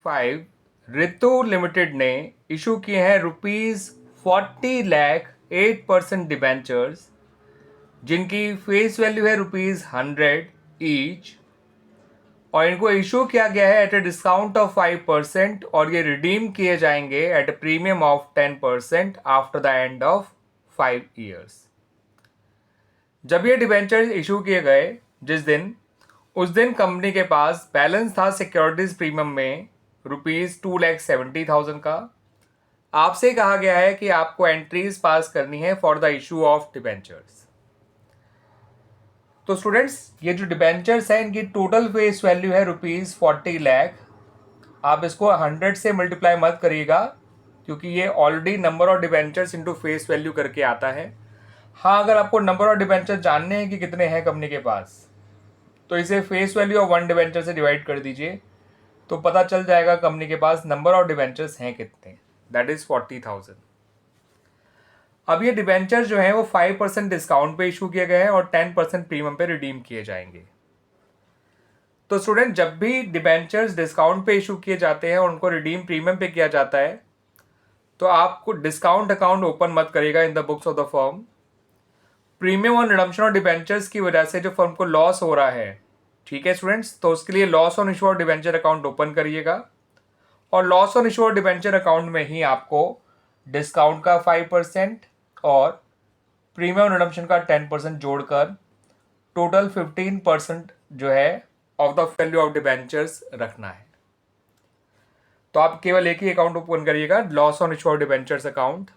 5 ऋतु limited ने issue किए हैं ₹40 लाख 8% डिबेंचर्स, जिनकी फेस वैल्यू है ₹100 ईच, और इनको इशू किया गया है एट ए डिस्काउंट ऑफ 5% और ये रिडीम किए जाएंगे at a premium of 10% after the end of 5 years. जब ये डिबेंचर्स इशू किए गए उस दिन कंपनी के पास बैलेंस था सिक्योरिटीज प्रीमियम में ₹2,70,000 का। आपसे कहा गया है कि आपको एंट्रीज पास करनी है for the issue of debentures. तो स्टूडेंट्स, ये जो डिबेंचर्स है इनकी टोटल फेस वैल्यू है ₹40 लाख। आप इसको 100 से मल्टीप्लाई मत करिएगा, क्योंकि ये already number of debentures into face value करके आता है। हाँ, अगर आपको नंबर ऑफ डिबेंचर जानने हैं कि कितने हैं कंपनी के पास, तो इसे फेस वैल्यू ऑफ 1 डिबेंचर से डिवाइड कर दीजिए, तो पता चल जाएगा कंपनी के पास नंबर ऑफ डिबेंचर्स हैं कितने, दैट इज 40,000। अब ये डिबेंचर जो है वो 5% डिस्काउंट पे इशू किए गए हैं और 10% प्रीमियम पे रिडीम किए जाएंगे। तो स्टूडेंट, जब भी डिबेंचर्स डिस्काउंट पे इशू किए जाते हैं और उनको रिडीम प्रीमियम पे किया जाता है, तो आपको डिस्काउंट अकाउंट ओपन मत करेगा in the books of the firm. Premium और रिडम्पशन ऑफ डिबेंचर्स की वजह से जो फर्म को लॉस हो रहा है, ठीक है स्टूडेंट्स, तो उसके लिए loss on issue of debenture account open करिएगा, और loss on issue of debenture account में ही आपको डिस्काउंट का 5% और प्रीमियम रिडम्पशन का 10% जोड़कर टोटल 15% जो है of the value of debentures रखना है। तो आप केवल एक ही अकाउंट ओपन करिएगा, loss on issue of debentures account,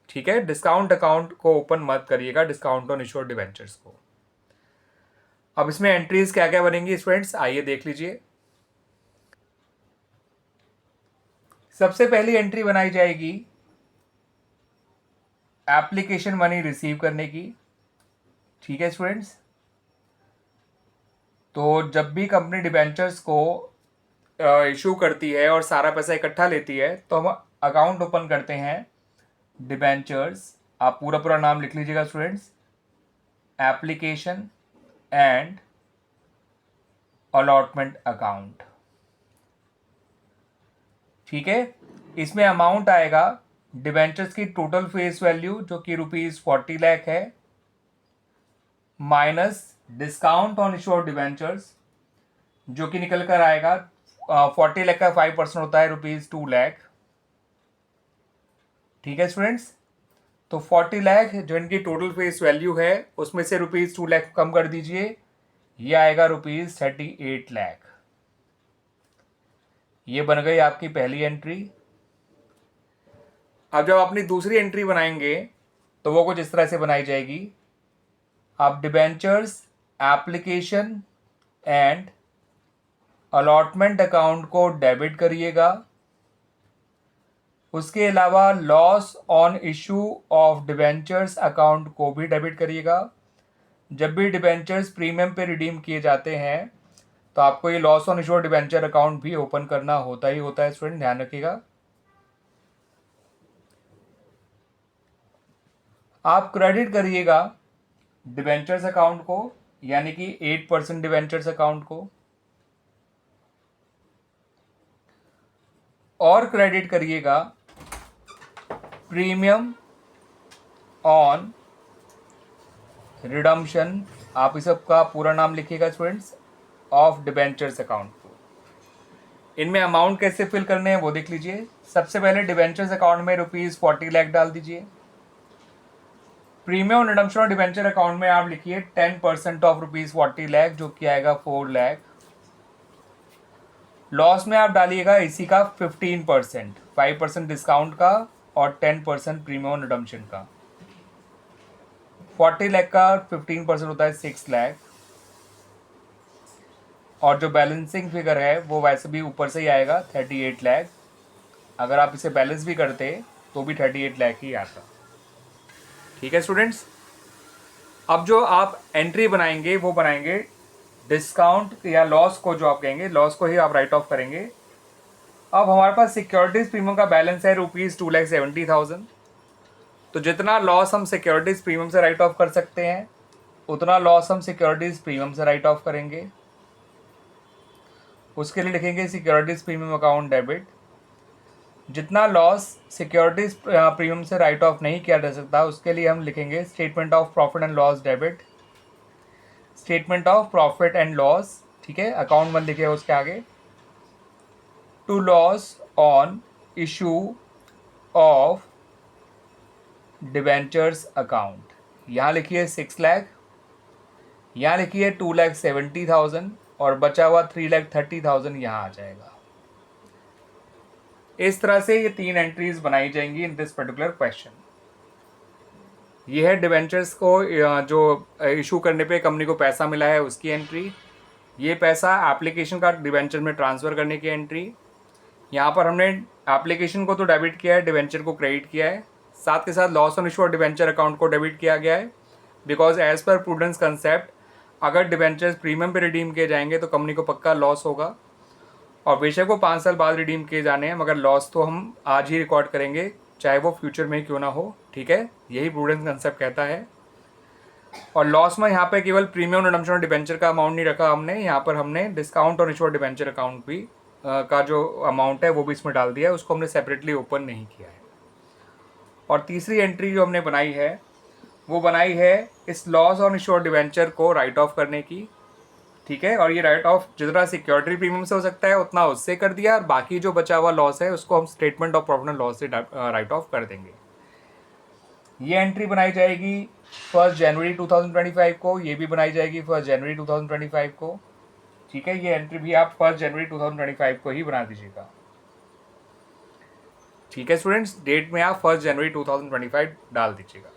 ठीक है। डिस्काउंट अकाउंट को ओपन मत करिएगा, discount on issue of debentures को। अब इसमें एंट्रीज क्या क्या बनेंगी स्टूडेंट्स, आइए देख लीजिए। सबसे पहली एंट्री बनाई जाएगी एप्लीकेशन मनी रिसीव करने की, ठीक है स्टूडेंट्स। तो जब भी कंपनी डिबेंचर्स को इशू करती है और सारा पैसा इकट्ठा लेती है, तो हम अकाउंट ओपन करते हैं डिबेंचर्स। आप पूरा पूरा नाम लिख लीजिएगा students, application and allotment account, ठीक है। इसमें अमाउंट आएगा डिबेंचर्स की टोटल फेस वैल्यू जो कि ₹40 लाख है, minus discount on issue of debentures जो कि निकल कर आएगा 40 लाख का 5% होता है ₹2 लाख, ठीक है स्टूडेंट्स। तो 40 लाख जो इनकी टोटल फेस वैल्यू है उसमें से ₹2 लाख कम कर दीजिए, ये आएगा ₹38 लाख। ये बन गई आपकी पहली एंट्री। अब जब अपनी दूसरी एंट्री बनाएंगे तो वो कुछ इस तरह से बनाई जाएगी। आप debentures, application and allotment account को डेबिट करिएगा। उसके अलावा loss on issue of debentures account को भी डेबिट करिएगा। जब भी डिबेंचर्स प्रीमियम पे रिडीम किए जाते हैं तो आपको ये loss on issue of debenture account भी ओपन करना होता ही होता है स्टूडेंट, ध्यान रखिएगा। आप क्रेडिट करिएगा डिबेंचर्स अकाउंट को, यानी कि 8% डिबेंचर्स अकाउंट को, और क्रेडिट करिएगा प्रीमियम ऑन रिडम्पशन, आप इस सबका पूरा नाम लिखिएगा स्टूडेंट्स, ऑफ डिबेंचर्स अकाउंट को। इनमें अमाउंट कैसे फिल करने हैं वो देख लीजिए। सबसे पहले डिबेंचर्स अकाउंट में ₹40 लाख डाल दीजिए। प्रीमियम रिडम्पशन और डिबेंचर अकाउंट में आप लिखिए 10% ऑफ ₹40 लाख जो कि आएगा 4 लाख। लॉस में आप डालिएगा इसी का 15%, 5% डिस्काउंट का और 10% प्रीमियम रिडम्पशन का। 40 लाख का 15% होता है 6 लाख, और जो बैलेंसिंग फिगर है वो वैसे भी ऊपर से ही आएगा 38 लाख। अगर आप इसे बैलेंस भी करते तो भी 38 लाख ही आता, ठीक है स्टूडेंट्स। अब जो आप एंट्री बनाएंगे वो बनाएंगे डिस्काउंट या लॉस को, जो आप कहेंगे लॉस को ही आप राइट ऑफ करेंगे। अब हमारे पास सिक्योरिटीज प्रीमियम का बैलेंस है ₹2,70,000। तो जितना लॉस हम सिक्योरिटीज प्रीमियम से राइट ऑफ कर सकते हैं उतना लॉस हम सिक्योरिटीज प्रीमियम से राइट ऑफ करेंगे। उसके लिए लिखेंगे सिक्योरिटीज़ प्रीमियम अकाउंट डेबिट। जितना लॉस सिक्योरिटीज़ प्रीमियम से राइट ऑफ नहीं किया जा सकता उसके लिए हम लिखेंगे statement of profit and loss debit, statement of profit and loss, ठीक है, अकाउंट 1 लिखे उसके आगे, to loss on issue of debentures account, यहाँ लिखिए 6 लाख, यहाँ लिखिए 2,70,000 और बचा हुआ 3,30,000 यहाँ आ जाएगा। इस तरह से ये 3 एंट्रीज बनाई जाएंगी इन दिस पर्टिकुलर क्वेश्चन। ये है डिवेंचर्स को जो इशू करने पे कंपनी को पैसा मिला है उसकी एंट्री, ये पैसा एप्लीकेशन का डिवेंचर में ट्रांसफ़र करने की एंट्री। यहाँ पर हमने एप्लीकेशन को तो डेबिट किया है, डिवेंचर को क्रेडिट किया है, साथ के साथ लॉस ऑन इशू और डिवेंचर अकाउंट को डेबिट किया गया है, because as per prudence concept अगर डिवेंचर्स प्रीमियम पे रिडीम किए जाएंगे तो कंपनी को पक्का लॉस होगा, और बेशक वो 5 साल बाद रिडीम किए जाने हैं, मगर लॉस तो हम आज ही रिकॉर्ड करेंगे चाहे वो फ्यूचर में क्यों ना हो, ठीक है, यही प्रूडेंस कंसेप्ट कहता है। और लॉस में यहाँ पे केवल प्रीमियम रिडम्पशन और डिवेंचर का अमाउंट नहीं रखा हमने, यहाँ पर हमने डिस्काउंट और इशू और डिवेंचर अकाउंट भी का जो अमाउंट है वो भी इसमें डाल दिया है, उसको हमने सेपरेटली ओपन नहीं किया है। और तीसरी एंट्री जो हमने बनाई है वो बनाई है इस लॉस ऑन इशू और डिवेंचर को राइट ऑफ करने की, ठीक है, और ये राइट ऑफ जितना सिक्योरिटी प्रीमियम से हो सकता है उतना उससे कर दिया, और बाकी जो बचा हुआ लॉस है उसको हम statement of profit and loss से राइट ऑफ कर देंगे। ये एंट्री बनाई जाएगी 1 जनवरी 2025 को, ये भी बनाई जाएगी 1 जनवरी 2025 को, ठीक है, ये एंट्री भी आप 1 जनवरी 2025 को ही बना दीजिएगा, ठीक है स्टूडेंट्स, डेट में आप 1 जनवरी 2025 डाल दीजिएगा।